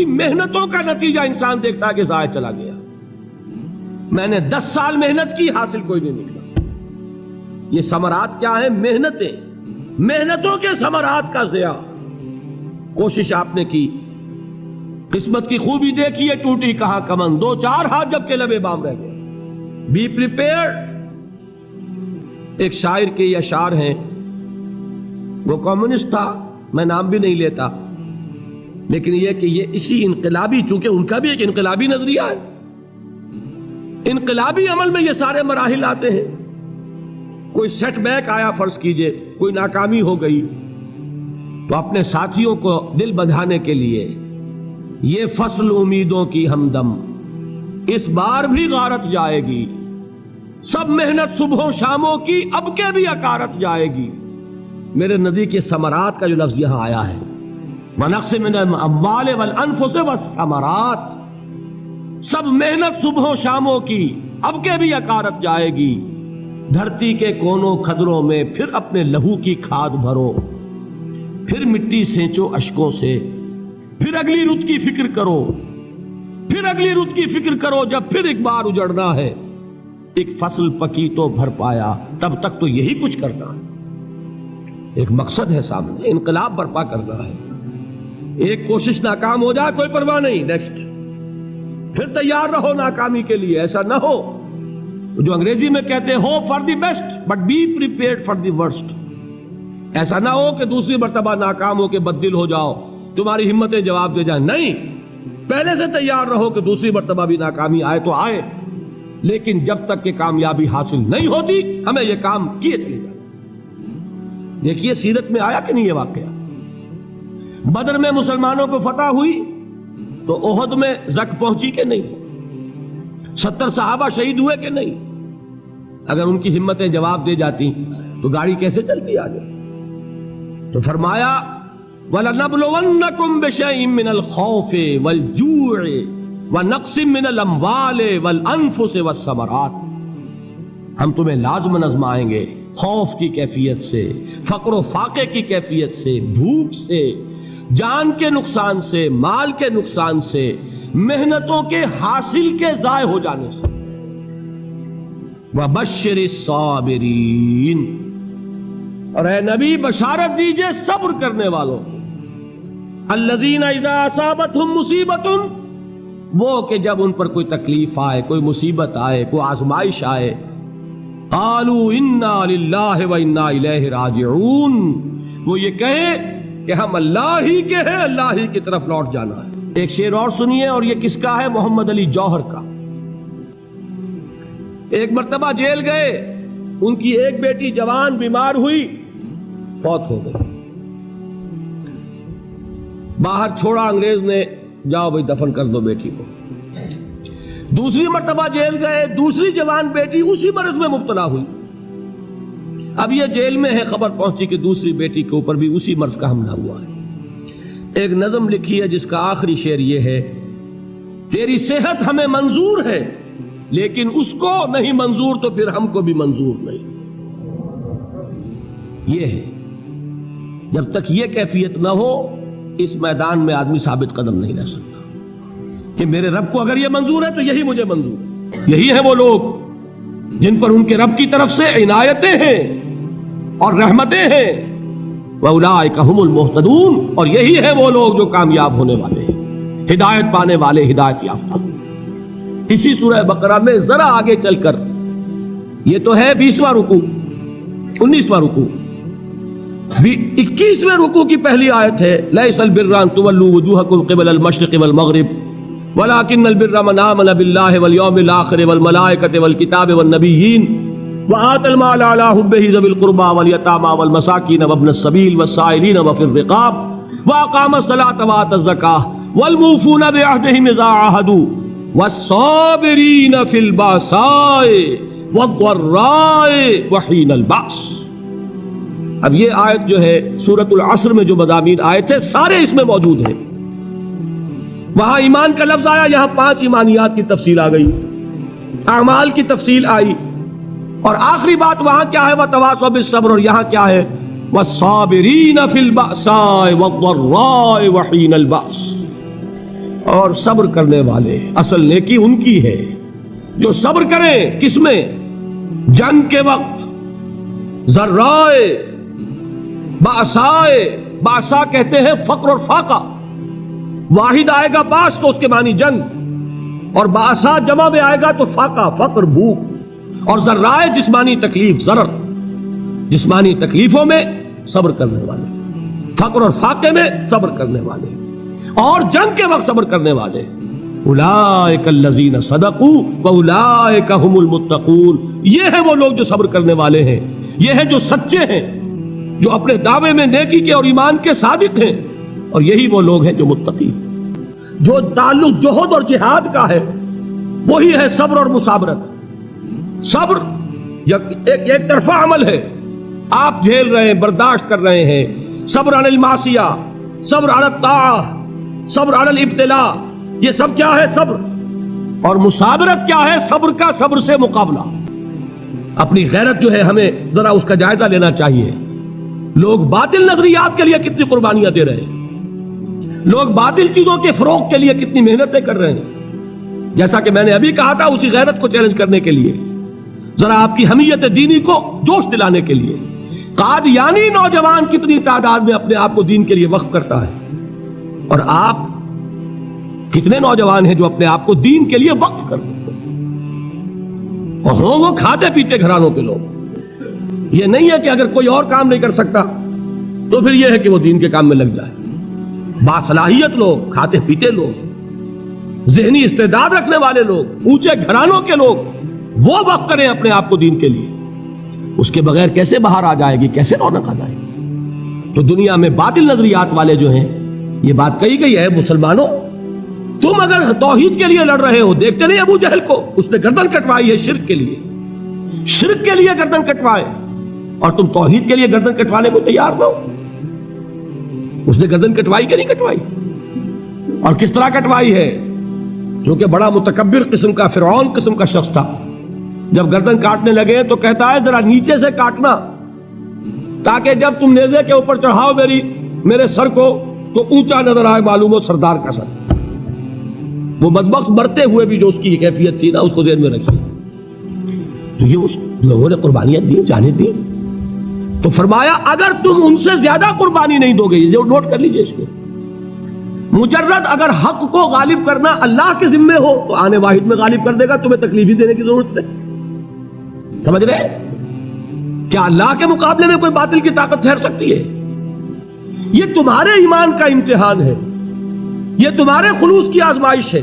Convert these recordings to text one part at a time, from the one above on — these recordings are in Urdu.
محنتوں کا نتیجہ انسان دیکھتا ہے کہ ضائع چلا گیا. میں نے 10 سال محنت کی، حاصل کوئی نہیں نکلا. یہ ثمرات کیا ہیں؟ محنتیں، محنتوں کے ثمرات کا ضیاع. کوشش آپ نے کی، قسمت کی خوبی دیکھی ہے، ٹوٹی کہاں کمن، 2-4 ہاتھ جب کے لبے بام رہ گئے. Be prepared. ایک شاعر کے یہ اشعار ہیں، وہ کمیونسٹ تھا، میں نام بھی نہیں لیتا، لیکن یہ کہ یہ اسی انقلابی، چونکہ ان کا بھی ایک انقلابی نظریہ ہے، انقلابی عمل میں یہ سارے مراحل آتے ہیں. کوئی سیٹ بیک آیا فرض کیجئے، کوئی ناکامی ہو گئی، تو اپنے ساتھیوں کو دل بندھانے کے لیے یہ فصل امیدوں کی ہمدم اس بار بھی غارت جائے گی، سب محنت صبحوں شاموں کی اب کے بھی اکارت جائے گی. میرے نبی کے ثمرات کا جو لفظ یہاں آیا ہے، وَنَقْصٍ مِّنَ الْأَمْوَالِ وَالْأَنفُسِ وَالثَّمَرَاتِ، سب محنت صبحوں شاموں کی اب کے بھی اکارت جائے گی. دھرتی کے کونوں کھدروں میں پھر اپنے لہو کی کھاد بھرو، پھر مٹی سینچو اشکوں سے، پھر اگلی رت کی فکر کرو، پھر اگلی رت کی فکر کرو، جب پھر ایک بار اجڑنا ہے. ایک فصل پکی تو بھر پایا، تب تک تو یہی کچھ کرنا ہے. ایک مقصد ہے سامنے، انقلاب برپا کرنا ہے. ایک کوشش ناکام ہو جائے کوئی پرواہ نہیں، نیکسٹ. پھر تیار رہو ناکامی کے لیے. ایسا نہ ہو جو انگریزی میں کہتے ہیں hope for the best but be prepared for the worst. ایسا نہ ہو کہ دوسری مرتبہ ناکام ہو کے بددل ہو جاؤ، تمہاری ہمتیں جواب دے جائیں. نہیں، پہلے سے تیار رہو کہ دوسری مرتبہ بھی ناکامی آئے تو آئے، لیکن جب تک کہ کامیابی حاصل نہیں ہوتی ہمیں یہ کام کیے چلے جائیں. دیکھیے سیرت میں آیا کہ نہیں یہ واقعہ. بدر میں مسلمانوں کو فتح ہوئی تو احد میں زک پہنچی کہ نہیں؟ 70 صحابہ شہید ہوئے کہ نہیں؟ اگر ان کی ہمتیں جواب دے جاتی تو گاڑی کیسے چلتی آگے؟ تو فرمایا وَلَنَبْلُوَنَّكُمْ بِشَيْءٍ مِّنَ الْخَوْفِ وَالْجُوعِ وَنَقْصٍ مِّنَ الْأَمْوَالِ وَالْأَنفُسِ وَالثَّمَرَاتِ. ہم تمہیں لازم آزمائیں گے، خوف کی کیفیت سے، فقر و فاقے کی کیفیت سے، بھوک سے، جان کے نقصان سے، مال کے نقصان سے، محنتوں کے حاصل کے ضائع ہو جانے سے. وَبَشِّرِ الصَّابِرِينَ، اور اے نبی بشارت دیجئے صبر کرنے والوں کو. الَّذِينَ إِذَا أَصَابَتْهُمْ مُصِيبَةٌ، وہ کہ جب ان پر کوئی تکلیف آئے، کوئی مصیبت آئے، کوئی آزمائش آئے، قالوا انا للہ و انا الیہ راجعون، وہ یہ کہیں کہ ہم اللہ ہی کے ہیں، اللہ ہی کی طرف لوٹ جانا ہے. ایک شعر اور سنیے، اور یہ کس کا ہے؟ محمد علی جوہر کا. ایک مرتبہ جیل گئے، ان کی ایک بیٹی جوان بیمار ہوئی، فوت ہو گئی. باہر چھوڑا انگریز نے، جاؤ بھائی دفن کر دو بیٹی کو. دوسری مرتبہ جیل گئے، دوسری جوان بیٹی اسی مرض میں مبتلا ہوئی. اب یہ جیل میں ہے، خبر پہنچی کہ دوسری بیٹی کے اوپر بھی اسی مرض کا حملہ ہوا ہے. ایک نظم لکھی ہے جس کا آخری شعر یہ ہے، تیری صحت ہمیں منظور ہے لیکن اس کو نہیں منظور تو پھر ہم کو بھی منظور نہیں. یہ ہے، جب تک یہ کیفیت نہ ہو اس میدان میں آدمی ثابت قدم نہیں رہ سکتا کہ میرے رب کو اگر یہ منظور ہے تو یہی مجھے منظور ہے. یہی ہے وہ لوگ جن پر ان کے رب کی طرف سے عنایتیں ہیں اور رحمتیں ہیں. وَأُولَٰئِكَ هُمُ الْمُهْتَدُونَ، اور یہی ہے وہ لوگ جو کامیاب ہونے والے ہیں، ہدایت پانے والے، ہدایت یافتہ. اسی سورہ بقرہ میں ذرا آگے چل کر، یہ تو ہے 20واں رکوع، 19واں رکوع، 21ویں رکوع کی پہلی آیت ہے، لَيْسَ الْبِرَّ أَن تُوَلُّوا وُجُوهَكُمْ قِبَلَ الْمَشْرِقِ وَالْمَغْرِبِ وَلَٰكِنَّ الْبِرَّ مَنْ آمَنَ بِاللَّهِ وَالْيَوْمِ الْآخِرِ وَالْمَلَائِكَةِ وَالْكِتَابِ وَالنَّبِيِّينَ وَآتَى الْمَالَ عَلَىٰ حُبِّهِ ذَوِي الْقُرْبَىٰ وَالْيَتَامَىٰ وَالْمَسَاكِينَ وَابْنَ السَّبِيلِ وَالسَّائِلِينَ وَفِي الرِّقَابِ وَأَقَامَ الصَّلَاةَ وَآتَى الزَّكَاةَ وَالْمُوفُونَ بِعَهْدِهِمْ إِذَا عَاهَدُوا وَالصَّابِرِينَ فِي الْبَأْسَاءِ وَالضَّرَّاءِ وَحِينَ الْبَأْسِ. اب یہ آیت جو ہے سورۃ العصر میں جو مضامین آئے تھے سارے اس میں موجود ہیں. وہاں ایمان کا لفظ آیا، یہاں 5 ایمانیات کی تفصیل آ گئی، اعمال کی تفصیل آئی، اور آخری بات وہاں کیا ہے؟ وَتَوَاصَوْا بِالصَّبْرِ، اور یہاں کیا ہے؟ وَالصَّابِرِينَ فِي الْبَأْسَاءِ وَالضَّرَّاءِ وَحِينَ الْبَأْسِ. اور صبر کرنے والے، اصل نیکی ان کی ہے جو صبر کریں. کس میں؟ جنگ کے وقت، ذرائے باسائے. باسا کہتے ہیں فقر اور فاقہ. واحد آئے گا باس تو اس کے معنی جنگ، اور باسا جمع میں آئے گا تو فاقہ فقر بھوک. اور ذرائے جسمانی تکلیف، ضرر جسمانی تکلیفوں میں صبر کرنے والے، فقر اور فاقے میں صبر کرنے والے، اور جنگ کے وقت صبر کرنے والے. اولئک الذین صدقوا واولئک هم المتقون. یہ ہیں وہ لوگ جو صبر کرنے والے ہیں، یہ ہیں جو سچے ہیں، جو اپنے دعوے میں نیکی کے اور ایمان کے صادق ہیں، اور یہی وہ لوگ ہیں جو متقی. جو تعلق جہد اور جہاد کا ہے وہی ہے صبر اور مصابرت. صبر ایک طرفہ عمل ہے، آپ جھیل رہے ہیں، برداشت کر رہے ہیں. صبر علی المعصیہ، صبر علی الطاعہ، صبر علی الابتلاء، یہ سب کیا ہے؟ صبر. اور مصابرت کیا ہے؟ صبر کا صبر سے مقابلہ. اپنی غیرت جو ہے ہمیں ذرا اس کا جائزہ لینا چاہیے. لوگ باطل نظریات کے لیے کتنی قربانیاں دے رہے ہیں، لوگ باطل چیزوں کے فروغ کے لیے کتنی محنتیں کر رہے ہیں. جیسا کہ میں نے ابھی کہا تھا، اسی غیرت کو چیلنج کرنے کے لیے، ذرا آپ کی حمیت دینی کو جوش دلانے کے لیے. قادیانی نوجوان کتنی تعداد میں اپنے آپ کو دین کے لیے وقف کرتا ہے، اور آپ کتنے نوجوان ہیں جو اپنے آپ کو دین کے لیے وقف کرتے ہیں، اور ہوں وہ کھاتے پیتے گھرانوں کے لوگ. یہ نہیں ہے کہ اگر کوئی اور کام نہیں کر سکتا تو پھر یہ ہے کہ وہ دین کے کام میں لگ جائے. باصلاحیت لوگ، کھاتے پیتے لوگ، ذہنی استعداد رکھنے والے لوگ، اونچے گھرانوں کے لوگ، وہ وقف کریں اپنے آپ کو دین کے لیے. اس کے بغیر کیسے باہر آ جائے گی، کیسے رونق آ جائے گی؟ تو دنیا میں باطل نظریات والے جو ہیں، یہ بات کہی گئی ہے، مسلمانوں تم اگر توحید کے لیے لڑ رہے ہو، دیکھتے نہیں ابو جہل کو، اس نے گردن کٹوائی ہے شرک کے لیے، شرک کے لیے گردن کٹوائے، اور تم توحید کے لیے گردن کٹوانے کو تیار نہ ہو. اس نے گردن کٹوائی کہ نہیں کٹوائی؟ اور کس طرح کٹوائی ہے؟ جو کہ بڑا متکبر قسم کا، فرعون قسم کا شخص تھا. جب گردن کاٹنے لگے تو کہتا ہے ذرا نیچے سے کاٹنا، تاکہ جب تم نیزے کے اوپر چڑھاؤ میرے سر کو تو اونچا نظر آئے، معلوم ہو سردار کا سر. وہ بدبخت مرتے ہوئے بھی جو اس کی کیفیت تھی نا، اس کو ذہن میں رکھیے. تو یہ اس لوگوں نے قربانیاں دی، جانے دی. تو فرمایا اگر تم ان سے زیادہ قربانی نہیں دو گے، یہ نوٹ کر لیجئے اس کو، مجرد اگر حق کو غالب کرنا اللہ کے ذمے ہو تو آنے واحد میں غالب کر دے گا، تمہیں تکلیف ہی دینے کی ضرورت نہیں. سمجھ رہے؟ کیا اللہ کے مقابلے میں کوئی باطل کی طاقت ٹھہر سکتی ہے؟ یہ تمہارے ایمان کا امتحان ہے، یہ تمہارے خلوص کی آزمائش ہے،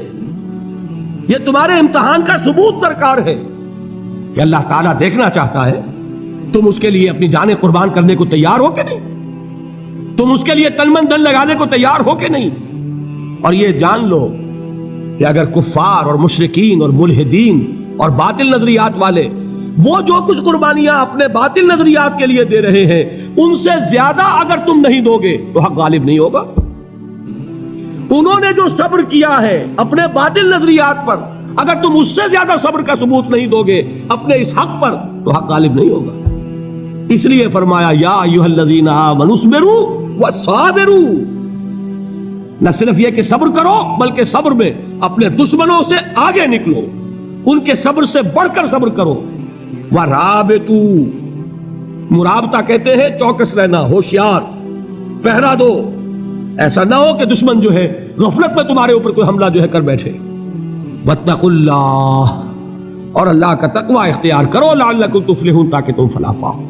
یہ تمہارے امتحان کا ثبوت درکار ہے کہ اللہ تعالیٰ دیکھنا چاہتا ہے تم اس کے لیے اپنی جانیں قربان کرنے کو تیار ہو کہ نہیں، تم اس کے لیے تن من دھن لگانے کو تیار ہو کہ نہیں. اور یہ جان لو کہ اگر کفار اور مشرکین اور ملحدین اور باطل نظریات والے وہ جو کچھ قربانیاں اپنے باطل نظریات کے لیے دے رہے ہیں، ان سے زیادہ اگر تم نہیں دو گے تو حق غالب نہیں ہوگا. انہوں نے جو صبر کیا ہے اپنے باطل نظریات پر، اگر تم اس سے زیادہ صبر کا ثبوت نہیں دو گے اپنے اس حق پر تو حق غالب نہیں ہوگا. اس لیے فرمایا یا ایھا الذین آمنوا اصبروا وصابروا. نہ صرف یہ کہ صبر کرو بلکہ صبر میں اپنے دشمنوں سے آگے نکلو، ان کے صبر سے بڑھ کر صبر کرو. ورابطوا، مرابطہ کہتے ہیں چوکس رہنا، ہوشیار، پہرا دو. ایسا نہ ہو کہ دشمن جو ہے غفلت میں تمہارے اوپر کوئی حملہ جو ہے کر بیٹھے. واتقوا اللہ، اور اللہ کا تقوی اختیار کرو، لعلکم تفلحون، تاکہ تم فلاح پاؤ.